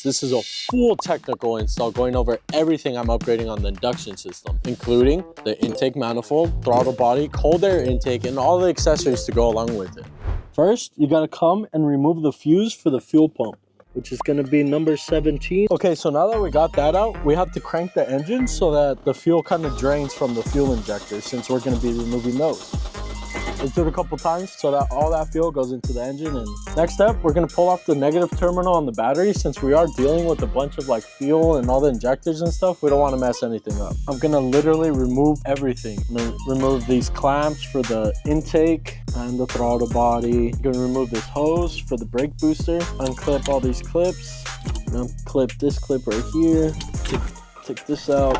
guys, this is a full technical install going over everything I'm upgrading on the induction system, including the intake manifold, throttle body, cold air intake, and all the accessories to go along with it. First, you gotta come and remove the fuse for the fuel pump, which is gonna be number 17. Okay, so now that we got that out, we have to crank the engine so that the fuel kind of drains from the fuel injector, since we're gonna be removing those. Let's do it a couple times so that all that fuel goes into the engine. And next step, we're gonna pull off the negative terminal on the battery. Since we are dealing with a bunch of like fuel and all the injectors and stuff, we don't wanna mess anything up. I'm gonna literally remove everything. I'm gonna remove these clamps for the intake and the throttle body. I'm gonna remove this hose for the brake booster. Unclip all these clips. Unclip this clip right here. Take this out.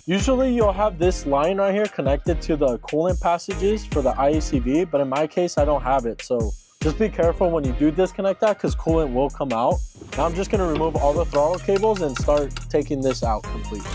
Usually you'll have this line right here connected to the coolant passages for the IACV, but in my case, I don't have it. So just be careful when you do disconnect that because coolant will come out. Now I'm just gonna remove all the throttle cables and start taking this out completely.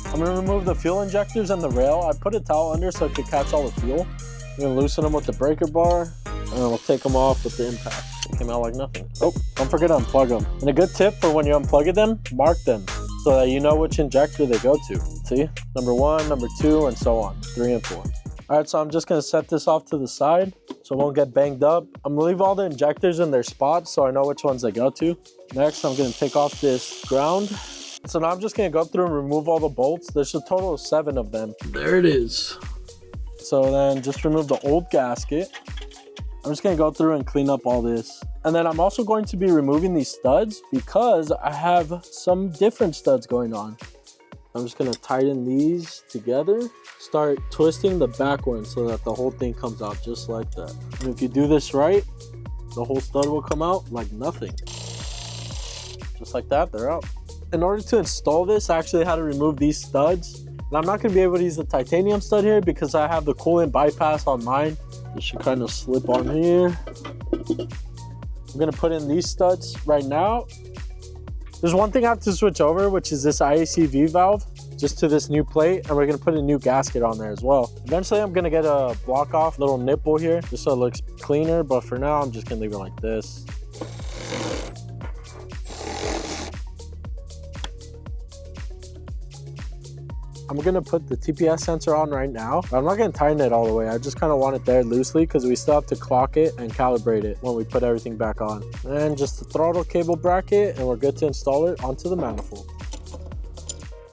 I'm gonna remove the fuel injectors and the rail. I put a towel under so it could catch all the fuel. I'm gonna loosen them with the breaker bar and then we'll take them off with the impact. It came out like nothing. Oh, don't forget to unplug them. And a good tip for when you unplug them, mark them so that you know which injector they go to. See, number 1, number 2, and so on, 3 and 4. All right, so I'm just gonna set this off to the side so it won't get banged up. I'm gonna leave all the injectors in their spots so I know which ones they go to. Next, I'm gonna take off this ground. So now I'm just gonna go through and remove all the bolts. There's a total of 7 of them. There it is. So then just remove the old gasket. I'm just gonna go through and clean up all this. And then I'm also going to be removing these studs because I have some different studs going on. I'm just gonna tighten these together, start twisting the back one so that the whole thing comes out just like that. And if you do this right, the whole stud will come out like nothing. Just like that, they're out. In order to install this, I actually had to remove these studs. And I'm not gonna be able to use the titanium stud here because I have the coolant bypass on mine. It should kind of slip on here. I'm gonna put in these studs right now. There's one thing I have to switch over, which is this IACV valve, just to this new plate, and we're gonna put a new gasket on there as well. Eventually, I'm gonna get a block off little nipple here, just so it looks cleaner, but for now, I'm just gonna leave it like this. I'm gonna put the TPS sensor on right now. I'm not gonna tighten it all the way. I just kind of want it there loosely because we still have to clock it and calibrate it when we put everything back on. And just the throttle cable bracket, and we're good to install it onto the manifold.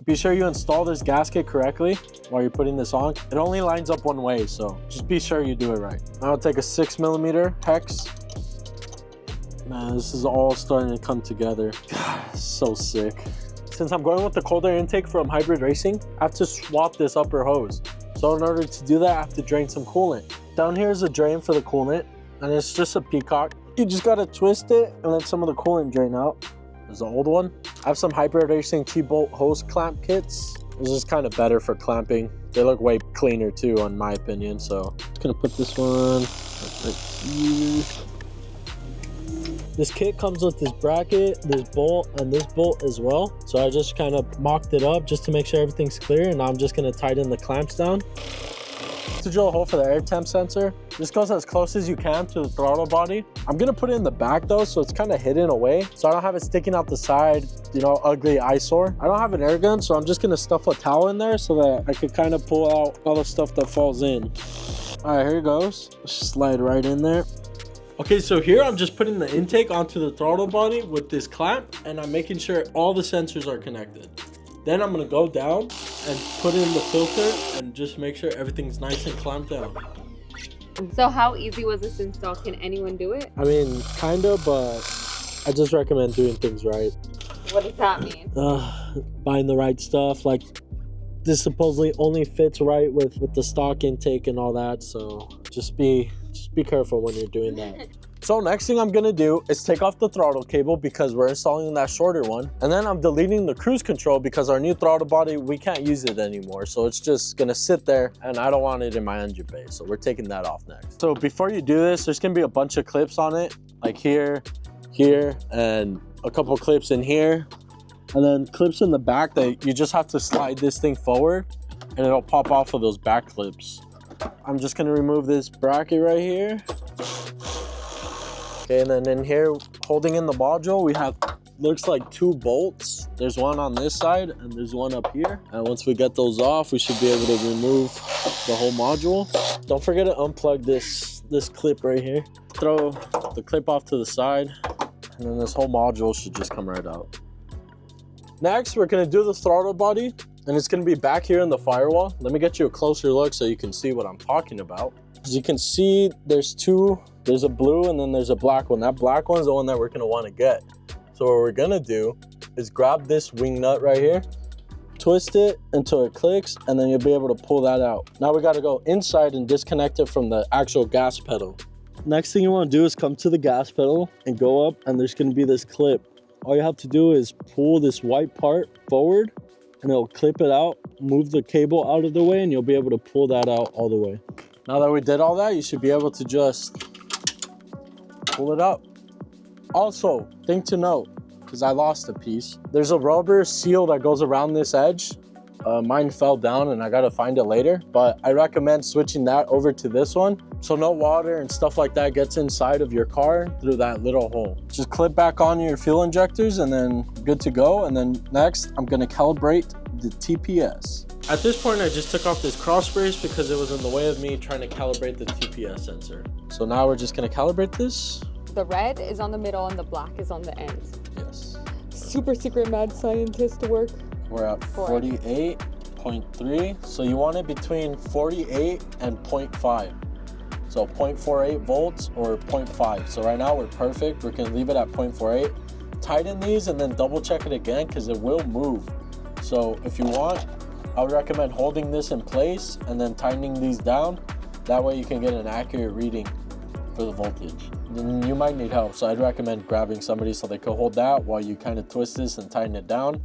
Be sure you install this gasket correctly while you're putting this on. It only lines up one way, so just be sure you do it right. Now I'll take a 6mm hex. Man, this is all starting to come together. God, so sick. Since I'm going with the cold air intake from hybrid racing, I have to swap this upper hose. So in order to do that, I have to drain some coolant. Down here is a drain for the coolant, and it's just a peacock. You just gotta twist it and let some of the coolant drain out. There's the old one. I have some hybrid racing T-bolt hose clamp kits. This is kind of better for clamping. They look way cleaner too, in my opinion. So I'm just gonna put this one right here. This kit comes with this bracket, this bolt, and this bolt as well. So I just kind of mocked it up just to make sure everything's clear, and now I'm just gonna tighten the clamps down. To drill a hole for the air temp sensor, this goes as close as you can to the throttle body. I'm gonna put it in the back though, so it's kind of hidden away, so I don't have it sticking out the side, you know, ugly eyesore. I don't have an air gun, so I'm just gonna stuff a towel in there so that I could kind of pull out all the stuff that falls in. All right, here it goes. Slide right in there. Okay, so here I'm just putting the intake onto the throttle body with this clamp, and I'm making sure all the sensors are connected. Then I'm gonna go down and put in the filter and just make sure everything's nice and clamped down. So how easy was this install? Can anyone do it? I mean, kinda, but I just recommend doing things right. What does that mean? Buying the right stuff. Like, this supposedly only fits right with the stock intake and all that, so just be careful when you're doing that. So next thing I'm gonna do is take off the throttle cable because we're installing that shorter one. And then I'm deleting the cruise control because our new throttle body, we can't use it anymore. So it's just gonna sit there and I don't want it in my engine bay. So we're taking that off next. So before you do this, there's gonna be a bunch of clips on it, like here, and a couple clips in here. And then clips in the back that you just have to slide this thing forward and it'll pop off of those back clips. I'm just gonna remove this bracket right here. Okay, and then in here, holding in the module, we have, looks like 2 bolts. There's one on this side and there's one up here. And once we get those off, we should be able to remove the whole module. Don't forget to unplug this clip right here. Throw the clip off to the side, and then this whole module should just come right out. Next, we're gonna do the throttle body, and it's gonna be back here in the firewall. Let me get you a closer look so you can see what I'm talking about. As you can see, there's 2. There's a blue and then there's a black one. That black one's the one that we're gonna wanna get. So what we're gonna do is grab this wing nut right here, twist it until it clicks, and then you'll be able to pull that out. Now we gotta go inside and disconnect it from the actual gas pedal. Next thing you wanna do is come to the gas pedal and go up, and there's gonna be this clip. All you have to do is pull this white part forward and it'll clip it out, move the cable out of the way, and you'll be able to pull that out all the way. Now that we did all that, you should be able to just pull it up. Also, thing to note, because I lost a piece, there's a rubber seal that goes around this edge. Mine fell down and I gotta find it later, but I recommend switching that over to this one so no water and stuff like that gets inside of your car through that little hole. Just clip back on your fuel injectors and then good to go. And then next, I'm gonna calibrate the TPS. At this point, I just took off this cross brace because it was in the way of me trying to calibrate the TPS sensor. So now we're just gonna calibrate this. The red is on the middle and the black is on the end. Yes. Super secret mad scientist work. We're at 48.3. So you want it between 48 and 0.5. So 0.48 volts or 0.5. So right now we're perfect. We're gonna leave it at 0.48. Tighten these and then double check it again because it will move. So if you want, I would recommend holding this in place and then tightening these down. That way you can get an accurate reading for the voltage. Then you might need help, so I'd recommend grabbing somebody so they can hold that while you kind of twist this and tighten it down.